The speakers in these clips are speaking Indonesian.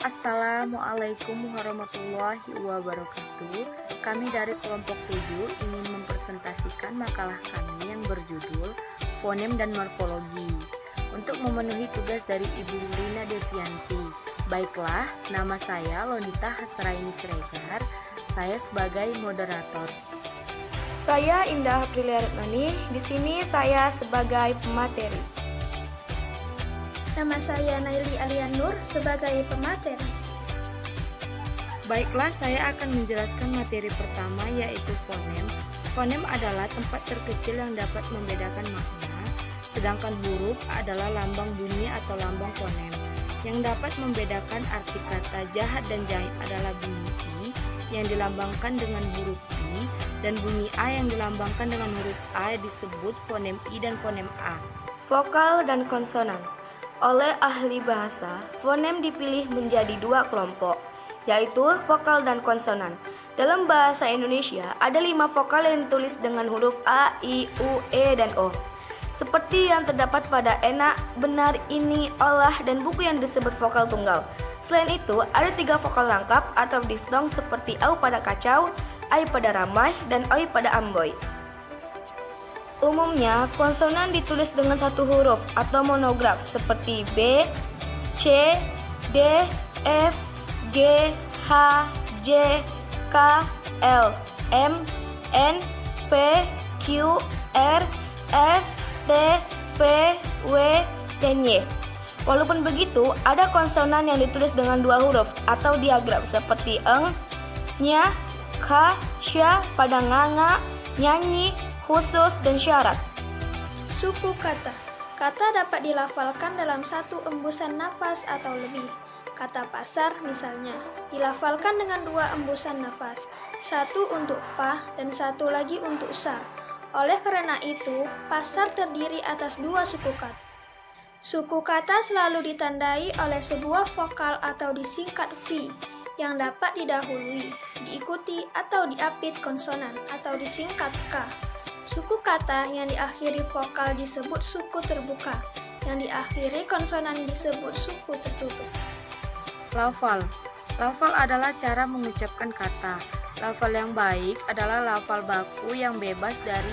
Assalamualaikum warahmatullahi wabarakatuh. Kami dari kelompok 7 ingin mempresentasikan makalah kami yang berjudul Fonem dan Morfologi untuk memenuhi tugas dari Ibu Lina Devianti. Baiklah, nama saya Lonita Hasraini Siregar. Saya sebagai moderator. Saya Indah Aprilia Retnani. Di sini saya sebagai pemateri. Nama saya Naili Alianur sebagai pemateri. Baiklah, saya akan menjelaskan materi pertama, yaitu fonem. Fonem adalah tempat terkecil yang dapat membedakan makna, sedangkan huruf adalah lambang bunyi atau lambang fonem. Yang dapat membedakan arti kata jahat dan jahit adalah bunyi I yang dilambangkan dengan huruf I dan bunyi A yang dilambangkan dengan huruf A disebut fonem I dan fonem A. Vokal dan konsonan. Oleh ahli bahasa, fonem dipilih menjadi dua kelompok, yaitu vokal dan konsonan. Dalam bahasa Indonesia, ada 5 vokal yang ditulis dengan huruf A, I, U, E, dan O. Seperti yang terdapat pada enak, benar, ini, olah, dan buku yang disebut vokal tunggal. Selain itu, ada 3 vokal rangkap atau diftong seperti au pada kacau, ai pada ramai, dan oi pada amboi. Umumnya, konsonan ditulis dengan satu huruf atau monograf seperti B, C, D, F, G, H, J, K, L, M, N, P, Q, R, S, T, V, W, dan Y. Walaupun begitu, ada konsonan yang ditulis dengan 2 huruf atau diagram seperti eng, nya, ka, sya, pada nganga, nyanyi, khusus, dan syarat. Suku kata. Kata dapat dilafalkan dalam satu embusan nafas atau lebih. Kata pasar misalnya, dilafalkan dengan 2 embusan nafas, satu untuk pa dan satu lagi untuk sa. Oleh karena itu, pasar terdiri atas 2 suku kata. Suku kata selalu ditandai oleh sebuah vokal atau disingkat V yang dapat didahului, diikuti atau diapit konsonan atau disingkat K. Suku kata yang diakhiri vokal disebut suku terbuka, yang diakhiri konsonan disebut suku tertutup. Lafal. Lafal adalah cara mengucapkan kata. Lafal yang baik adalah lafal baku yang bebas dari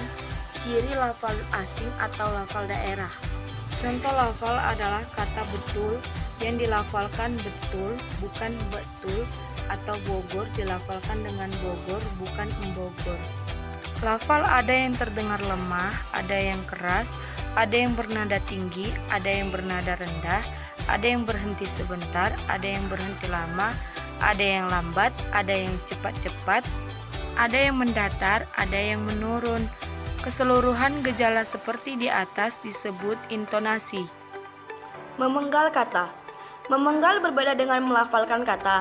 ciri lafal asing atau lafal daerah. Contoh lafal adalah kata betul yang dilafalkan betul, bukan betul, atau Bogor dilafalkan dengan Bogor, bukan Embogor. Lafal ada yang terdengar lemah, ada yang keras, ada yang bernada tinggi, ada yang bernada rendah, ada yang berhenti sebentar, ada yang berhenti lama, ada yang lambat, ada yang cepat-cepat, ada yang mendatar, ada yang menurun. Keseluruhan gejala seperti di atas disebut intonasi. Memenggal kata. Memenggal berbeda dengan melafalkan kata.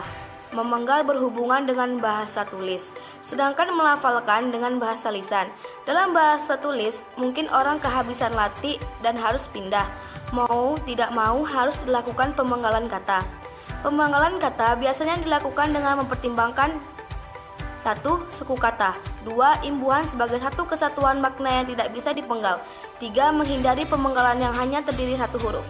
Memenggal berhubungan dengan bahasa tulis, sedangkan melafalkan dengan bahasa lisan. Dalam bahasa tulis, mungkin orang kehabisan latih dan harus pindah. Mau tidak mau harus dilakukan pemenggalan kata. Pemenggalan kata biasanya dilakukan dengan mempertimbangkan 1. Suku kata, 2. Imbuhan sebagai satu kesatuan makna yang tidak bisa dipenggal, 3. Menghindari pemenggalan yang hanya terdiri satu huruf.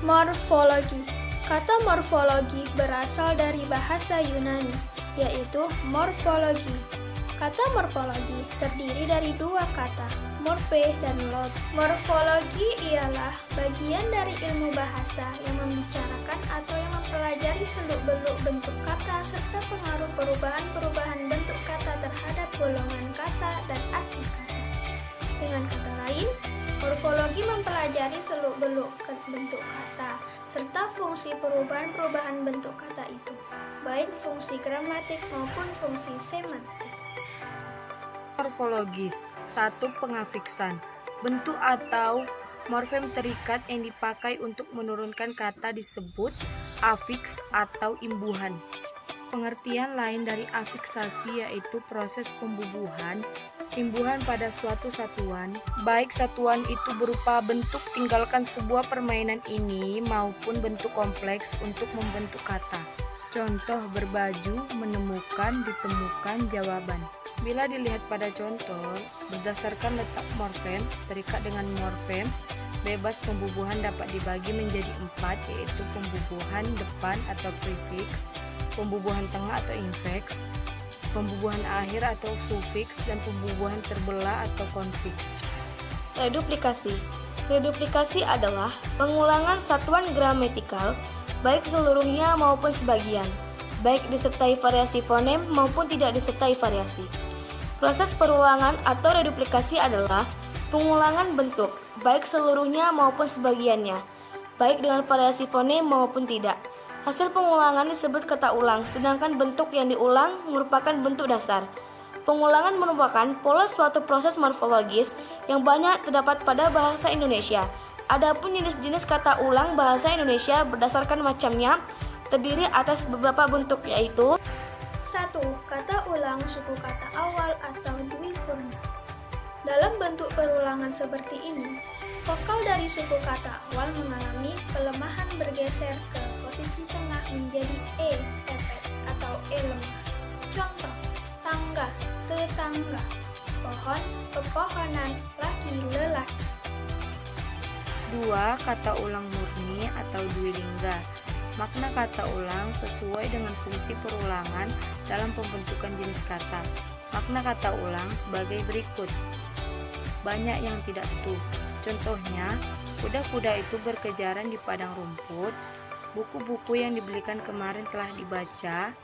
Morfologi. Kata morfologi berasal dari bahasa Yunani, yaitu morfologi. Kata morfologi terdiri dari 2 kata, morphe dan log. Morfologi ialah bagian dari ilmu bahasa yang membicarakan atau yang mempelajari seluk-beluk bentuk kata serta pengaruh perubahan-perubahan bentuk kata terhadap golongan kata dan arti kata. Dengan kata lain, morfologi mempelajari seluk-beluk bentuk kata serta fungsi perubahan-perubahan bentuk kata itu, baik fungsi gramatik maupun fungsi semantik. Morfologis. 1. Pengafiksan. Bentuk atau morfem terikat yang dipakai untuk menurunkan kata disebut afiks atau imbuhan. Pengertian lain dari afiksasi yaitu proses pembubuhan imbuhan pada suatu satuan, baik satuan itu berupa bentuk tinggalkan sebuah permainan ini maupun bentuk kompleks untuk membentuk kata. Contoh berbaju, menemukan, ditemukan, jawaban. Bila dilihat pada contoh, berdasarkan letak morfem terikat dengan morfem, bebas pembubuhan dapat dibagi menjadi 4, yaitu pembubuhan depan atau prefix, pembubuhan tengah atau infix, pembubuhan akhir atau sufiks, dan pembubuhan terbelah atau konfiks. Reduplikasi. Reduplikasi adalah pengulangan satuan gramatikal, baik seluruhnya maupun sebagian, baik disertai variasi fonem maupun tidak disertai variasi. Proses perulangan atau reduplikasi adalah pengulangan bentuk, baik seluruhnya maupun sebagiannya, baik dengan variasi fonem maupun tidak. Hasil pengulangan disebut kata ulang, sedangkan bentuk yang diulang merupakan bentuk dasar. Pengulangan merupakan pola suatu proses morfologis yang banyak terdapat pada bahasa Indonesia. Adapun jenis-jenis kata ulang bahasa Indonesia berdasarkan macamnya terdiri atas beberapa bentuk, yaitu 1. Kata ulang suku kata awal atau dwi purna. Dalam bentuk perulangan seperti ini, vokal dari suku kata awal mengalami pelemahan bergeser ke posisi tengah menjadi e epet atau e lemah. Contoh, tangga, tetangga, pohon, pepohonan, laki, lelaki. 2. Kata ulang murni atau dwilingga. Makna kata ulang sesuai dengan fungsi perulangan dalam pembentukan jenis kata. Makna kata ulang sebagai berikut. Banyak yang tidak utuh. Contohnya, kuda-kuda itu berkejaran di padang rumput. Buku-buku yang dibelikan kemarin telah dibaca.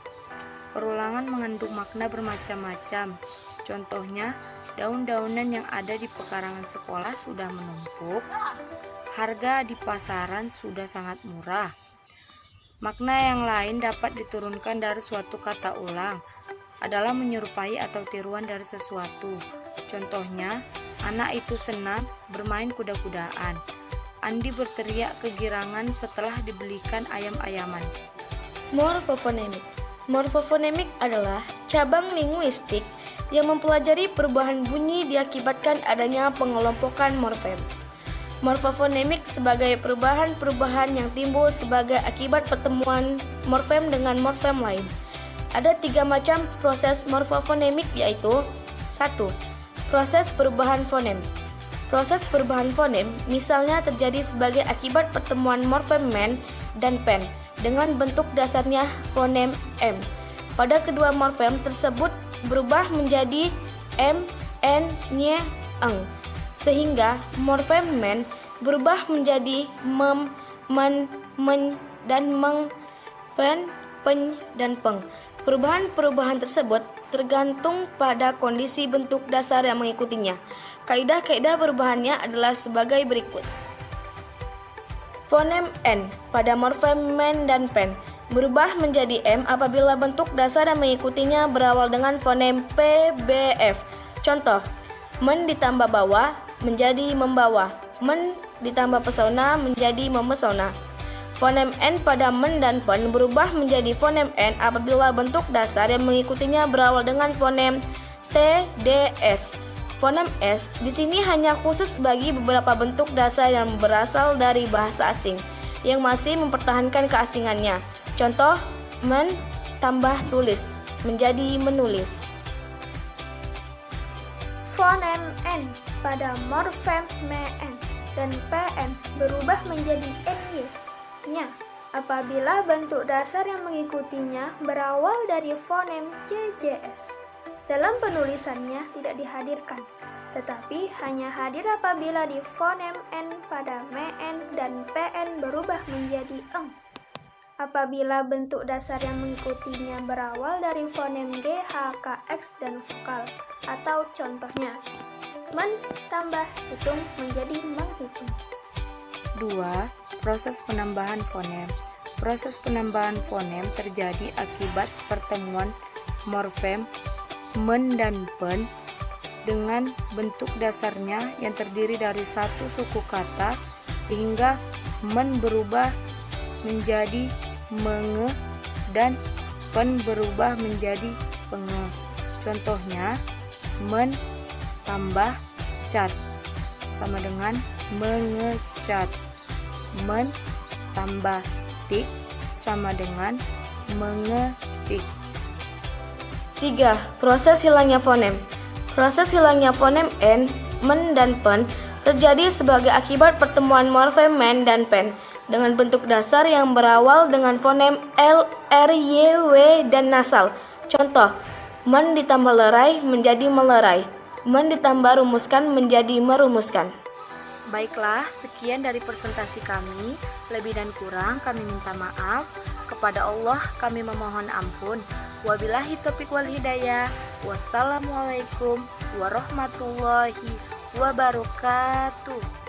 Perulangan mengandung makna bermacam-macam. Contohnya, daun-daunan yang ada di pekarangan sekolah sudah menumpuk. Harga di pasaran sudah sangat murah. Makna yang lain dapat diturunkan dari suatu kata ulang adalah menyerupai atau tiruan dari sesuatu. Contohnya, anak itu senang bermain kuda-kudaan. Andi berteriak kegirangan setelah dibelikan ayam-ayaman. morfofonemik. Morfofonemik adalah cabang linguistik yang mempelajari perubahan bunyi diakibatkan adanya pengelompokan morfem. Morfofonemik sebagai perubahan-perubahan yang timbul sebagai akibat pertemuan morfem dengan morfem lain. Ada 3 macam proses morfofonemik, yaitu 1. Proses perubahan fonem. Proses perubahan fonem misalnya terjadi sebagai akibat pertemuan morfem men dan pen dengan bentuk dasarnya fonem m. Pada kedua morfem tersebut berubah menjadi m, n, ny, eng, sehingga morfem men berubah menjadi mem, men, men, dan meng, pen, peny, dan peng. Perubahan-perubahan tersebut tergantung pada kondisi bentuk dasar yang mengikutinya. Kaidah-kaidah perubahannya adalah sebagai berikut. Fonem n pada morfem men dan pen berubah menjadi m apabila bentuk dasar yang mengikutinya berawal dengan fonem p, b, f. Contoh, men ditambah bawa menjadi membawa, men ditambah pesona menjadi memesona. Fonem n pada men dan pen berubah menjadi fonem n apabila bentuk dasar yang mengikutinya berawal dengan fonem t, d, s. Fonem s di sini hanya khusus bagi beberapa bentuk dasar yang berasal dari bahasa asing yang masih mempertahankan keasingannya. Contoh, men tambah tulis menjadi menulis. Fonem n pada morfem men dan pn berubah menjadi ny nya apabila bentuk dasar yang mengikutinya berawal dari fonem cjs. Dalam penulisannya tidak dihadirkan, tetapi hanya hadir apabila di fonem n pada men dan pn berubah menjadi eng. Apabila bentuk dasar yang mengikutinya berawal dari fonem g, h, k, x, dan vokal, atau contohnya, men tambah hitung menjadi menghitung. 2. Proses penambahan fonem. Proses penambahan fonem terjadi akibat pertemuan morfem men dan pen dengan bentuk dasarnya yang terdiri dari satu suku kata sehingga men berubah menjadi menge dan pen berubah menjadi penge. Contohnya, men tambah cat sama dengan mengecat. Men tambah tik sama dengan mengetik. 3. Proses hilangnya fonem. Proses hilangnya fonem n, men, dan pen terjadi sebagai akibat pertemuan morfem men dan pen dengan bentuk dasar yang berawal dengan fonem L, R, Y, W, dan nasal. Contoh, men ditambah lerai menjadi melerai, men ditambah rumuskan menjadi merumuskan. Baiklah, sekian dari presentasi kami. Lebih dan kurang kami minta maaf. Kepada Allah kami memohon ampun. Wabillahi taufiq wal hidayah. Wassalamualaikum warahmatullahi wabarakatuh.